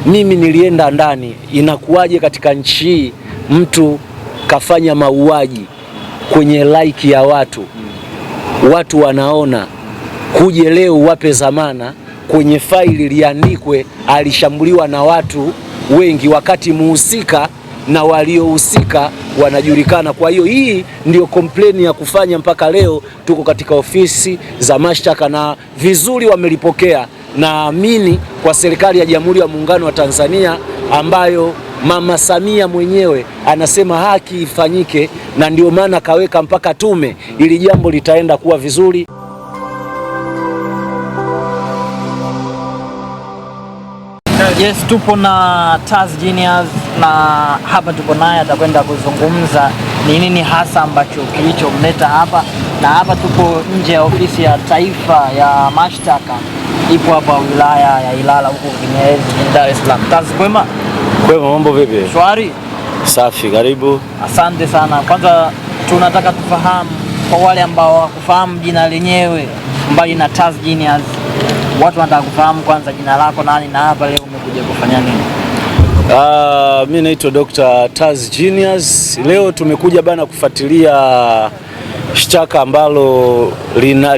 mimi nilienda ndani, inakuwaje katika nchi hii mtu kafanya mauaji kwenye like ya watu wanaona, kuje leo wape zamana, kwenye faili liandikwe alishambuliwa na watu wengi, wakati muhusika na waliohusika wanajulikana. Kwa hiyo hii ndio complain ya kufanya mpaka leo tuko katika ofisi za mashtaka, na vizuri wamelipokea. Naamini kwa serikali ya Jamhuri ya Muungano wa Tanzania ambayo Mama Samia mwenyewe anasema haki ifanyike, na ndio maana kaweka mpaka tume, ili jambo litaenda kuwa vizuri. Yes, tupo na Taz Genius na hapa tupo naye, atakwenda kuzungumza ni nini hasa ambacho kilichomleta hapa, na hapa tupo nje ya ofisi ya Taifa ya Mashtaka, ipo hapa wilaya ya Ilala huko Kinyerezi, Dar es Salaam. Taz, kwema? Kwema, mambo vipi? Shwari. Safi, karibu. Asante sana. Kwanza tunataka tufahamu, kwa wale ambao hawakufahamu jina lenyewe mbali na Taz Genius, watu wanataka kufahamu kwanza jina lako nani na hapa leo umekuja kufanya nini? Mimi naitwa Dr. Taz Genius. Leo tumekuja bana kufuatilia shtaka ambalo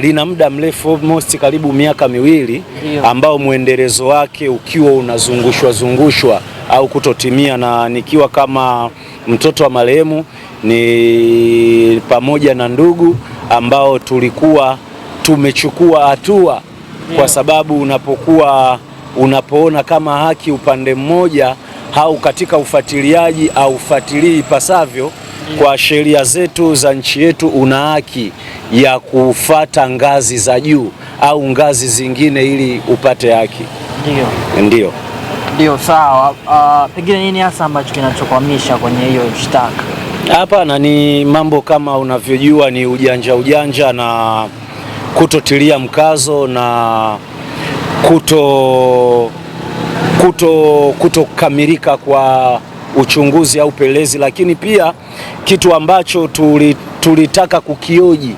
lina muda mrefu, almost karibu miaka miwili, ambao mwendelezo wake ukiwa unazungushwa au kutotimia, na nikiwa kama mtoto wa marehemu ni pamoja na ndugu ambao tulikuwa tumechukua hatua, kwa sababu unapoona kama haki upande mmoja au katika ufuatiliaji au ufuatilii ipasavyo kwa sheria zetu za nchi yetu, una haki ya kufata ngazi za juu au ngazi zingine ili upate haki. Ndio, sawa. Pengine nini hasa ambacho kinachokwamisha kwenye hiyo shtaka? Hapana, ni mambo kama unavyojua, ni ujanja na kutotilia mkazo na kutokamilika kwa uchunguzi au upelelezi. Lakini pia kitu ambacho tulitaka kukioji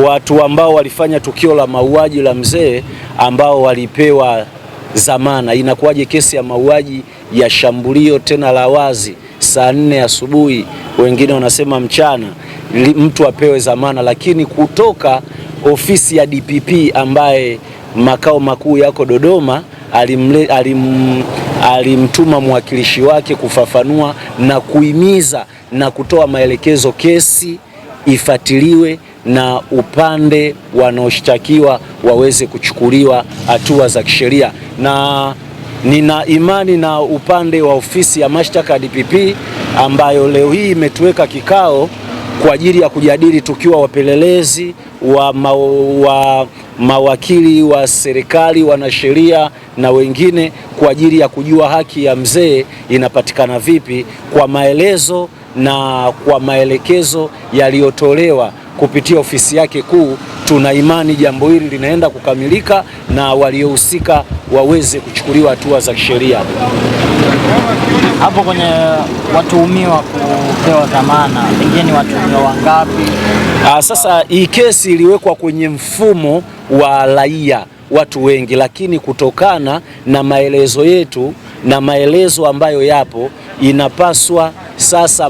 watu ambao walifanya tukio la mauaji la mzee, ambao walipewa zamana. Inakuwaje kesi ya mauaji ya shambulio tena la wazi saa 4 asubuhi, wengine wanasema mchana, mtu apewe zamana? Lakini kutoka ofisi ya DPP ambaye makao makuu yako Dodoma alimtuma mwakilishi wake kufafanua na kuhimiza na kutoa maelekezo kesi ifuatiliwe na upande wanaoshtakiwa waweze kuchukuliwa hatua za kisheria. Na nina imani na upande wa ofisi ya mashtaka DPP ambayo leo hii imetuweka kikao kwa ajili ya kujadili tukiwa wapelelezi wa mawakili wa serikali, wanasheria na wengine, kwa ajili ya kujua haki ya mzee inapatikana vipi, kwa maelezo na kwa maelekezo yaliyotolewa kupitia ofisi yake kuu. Tuna imani jambo hili linaenda kukamilika na waliohusika waweze kuchukuliwa hatua za kisheria. Hapo kwenye watuhumiwa kupewa dhamana, pengine watuhumiwa wangapi? Sasa hii kesi iliwekwa kwenye mfumo wa raia, watu wengi, lakini kutokana na maelezo yetu na maelezo ambayo yapo, inapaswa sasa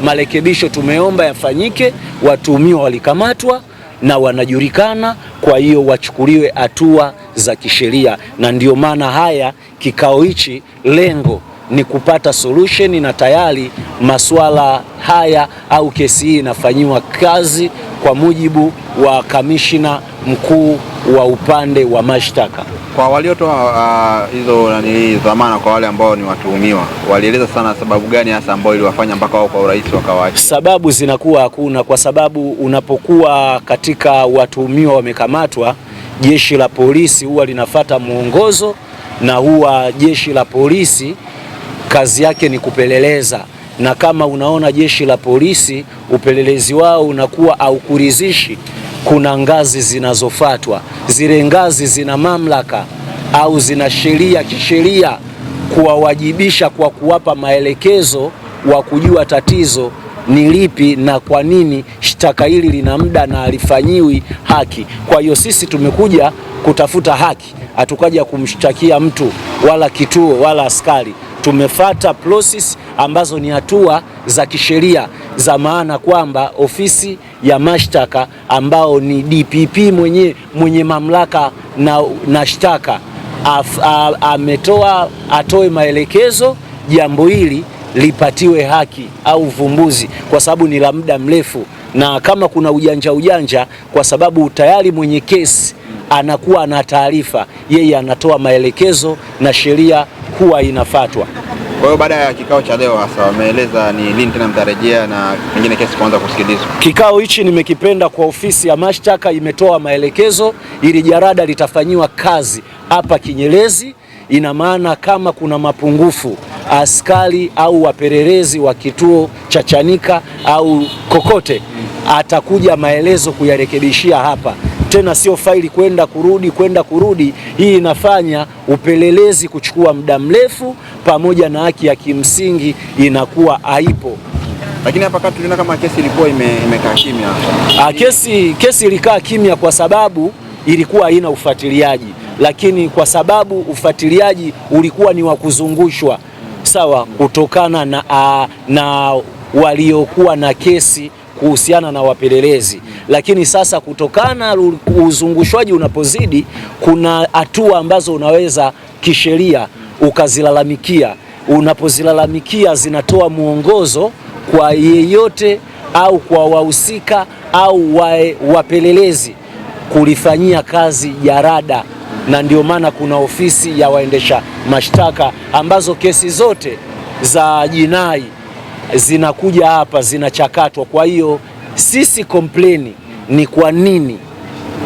marekebisho tumeomba yafanyike. Watuhumiwa walikamatwa na wanajulikana, kwa hiyo wachukuliwe hatua za kisheria. Na ndio maana haya kikao hichi lengo ni kupata solution, na tayari masuala haya au kesi hii inafanyiwa kazi kwa mujibu wa kamishina mkuu wa upande wa mashtaka. Kwa waliotoa hizo dhamana kwa wale ambao ni watuhumiwa, walieleza sana sababu gani hasa ambao iliwafanya mpaka wao kwa urahisi wakawaacha? Sababu zinakuwa hakuna, kwa sababu unapokuwa katika watuhumiwa wamekamatwa, jeshi la polisi huwa linafuata mwongozo, na huwa jeshi la polisi kazi yake ni kupeleleza. Na kama unaona jeshi la polisi upelelezi wao unakuwa haukuridhishi, kuna ngazi zinazofuatwa. Zile ngazi zina mamlaka au zina kisheria kuwawajibisha kwa kuwapa maelekezo wa kujua tatizo ni lipi na kwa nini shtaka hili lina muda na halifanyiwi haki. Kwa hiyo sisi tumekuja kutafuta haki, hatukaja kumshtakia mtu wala kituo wala askari. Tumefata process ambazo ni hatua za kisheria za maana kwamba ofisi ya mashtaka ambao ni DPP mwenye mamlaka na shtaka atoe maelekezo jambo hili lipatiwe haki au uvumbuzi, kwa sababu ni la muda mrefu, na kama kuna ujanja kwa sababu tayari mwenye kesi anakuwa na taarifa, yeye anatoa maelekezo na sheria huwa inafuatwa. Kwa hiyo baada ya kikao cha leo hasa wameeleza ni lini tena mtarejea na pengine kesi kuanza kusikilizwa? Kikao hichi nimekipenda kwa ofisi ya mashtaka, imetoa maelekezo ili jarada litafanyiwa kazi hapa Kinyerezi. Ina maana kama kuna mapungufu, askari au wapelelezi wa kituo cha Chanika au kokote atakuja maelezo kuyarekebishia hapa. Tena sio faili kwenda kurudi. Hii inafanya upelelezi kuchukua muda mrefu, pamoja na haki ya kimsingi inakuwa haipo. Lakini hapa kati tuliona kama kesi ilikuwa imekaa kimya. Kesi ilikaa kimya kwa sababu ilikuwa haina ufuatiliaji, lakini kwa sababu ufuatiliaji ulikuwa ni wa kuzungushwa sawa, kutokana na waliokuwa na kesi kuhusiana na wapelelezi. Lakini sasa kutokana uzungushwaji unapozidi, kuna hatua ambazo unaweza kisheria ukazilalamikia. Unapozilalamikia zinatoa mwongozo kwa yeyote au kwa wahusika au wapelelezi kulifanyia kazi jarada, na ndio maana kuna ofisi ya waendesha mashtaka ambazo kesi zote za jinai zinakuja hapa zinachakatwa. Kwa hiyo sisi kompleni ni kwa nini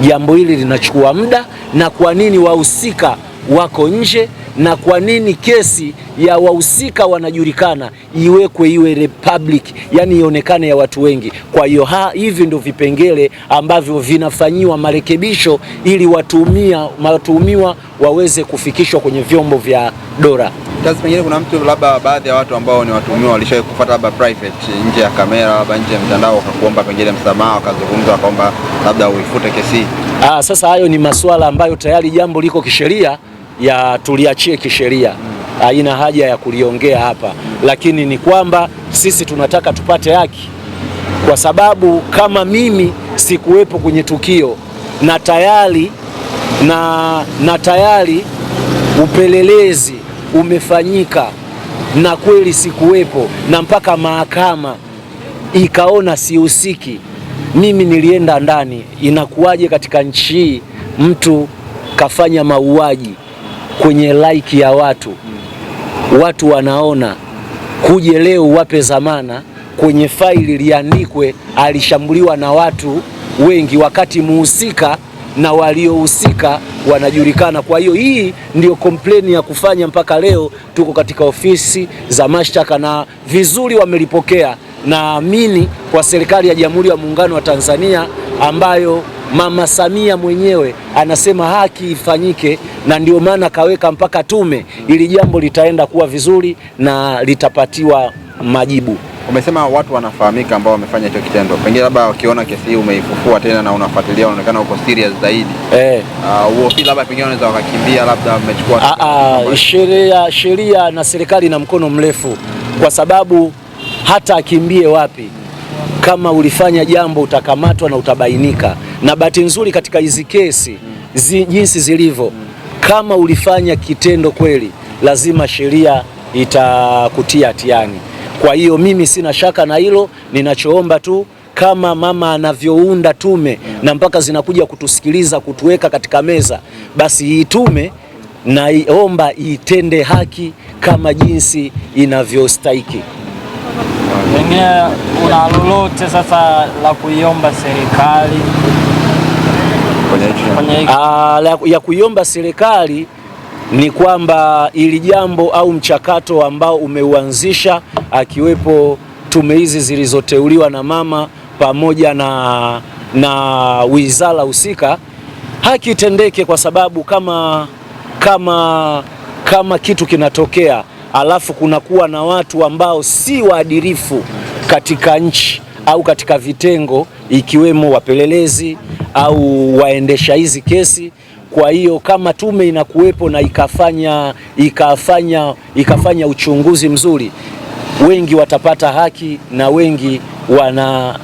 jambo hili linachukua muda, na kwa nini wahusika wako nje, na kwa nini kesi ya wahusika wanajulikana iwe republic, yani ionekane ya watu wengi. Kwa hiyo hivi ndio vipengele ambavyo vinafanyiwa marekebisho ili watuhumiwa waweze kufikishwa kwenye vyombo vya dola. Kazi pengine kuna mtu labda baadhi ya watu ambao ni watuhumiwa walishawahi kufuata labda private nje ya kamera, labda nje ya mtandao, wakakuomba pengine msamaha, wakazungumza wakaomba labda uifute kesi. Sasa hayo ni masuala ambayo tayari jambo liko kisheria, ya tuliachie kisheria, haina haja ya kuliongea hapa. Lakini ni kwamba sisi tunataka tupate haki, kwa sababu kama mimi sikuwepo kwenye tukio na tayari upelelezi umefanyika na kweli sikuwepo, na mpaka mahakama ikaona sihusiki, mimi nilienda ndani, inakuwaje katika nchi hii mtu kafanya mauaji kwenye like ya watu wanaona, kuje leo wape zamana kwenye faili liandikwe alishambuliwa na watu wengi, wakati muhusika na waliohusika wanajulikana. Kwa hiyo hii ndio kompleni ya kufanya. Mpaka leo tuko katika ofisi za mashtaka na vizuri wamelipokea. Naamini kwa serikali ya Jamhuri ya Muungano wa Tanzania ambayo Mama Samia mwenyewe anasema haki ifanyike, na ndio maana kaweka mpaka tume, ili jambo litaenda kuwa vizuri na litapatiwa majibu. Umesema watu wanafahamika ambao wamefanya hicho kitendo, pengine labda wakiona kesi hii umeifufua tena na unafuatilia, unaonekana uko serious zaidi, labda pengine wanaweza wakakimbia, labda wamechukua sheria na serikali na mkono mrefu, kwa sababu hata akimbie wapi, kama ulifanya jambo utakamatwa na utabainika. Na bahati nzuri katika hizi kesi jinsi zilivyo, kama ulifanya kitendo kweli, lazima sheria itakutia hatiani. Kwa hiyo mimi sina shaka na hilo. Ninachoomba tu, kama mama anavyounda tume na mpaka zinakuja kutusikiliza, kutuweka katika meza, basi hii tume naomba itende haki kama jinsi inavyostahiki. Pengine una lolote sasa la kuiomba serikali? Ya kuiomba serikali ni kwamba ili jambo au mchakato ambao umeuanzisha, akiwepo tume hizi zilizoteuliwa na mama pamoja na wizara husika, haki itendeke, kwa sababu kama kitu kinatokea alafu kunakuwa na watu ambao si waadilifu katika nchi au katika vitengo ikiwemo wapelelezi au waendesha hizi kesi. Kwa hiyo kama tume inakuwepo na ikafanya uchunguzi mzuri, wengi watapata haki na wengi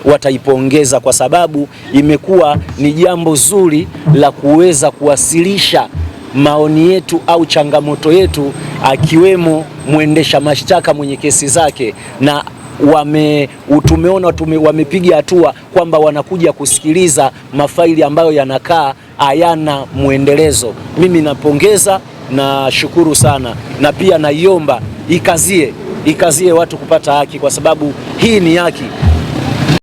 wataipongeza, kwa sababu imekuwa ni jambo zuri la kuweza kuwasilisha maoni yetu au changamoto yetu, akiwemo mwendesha mashtaka mwenye kesi zake, na tumeona wamepiga hatua kwamba wanakuja kusikiliza mafaili ambayo yanakaa hayana mwendelezo. Mimi napongeza na shukuru sana, na pia naiomba ikazie watu kupata haki, kwa sababu hii ni haki.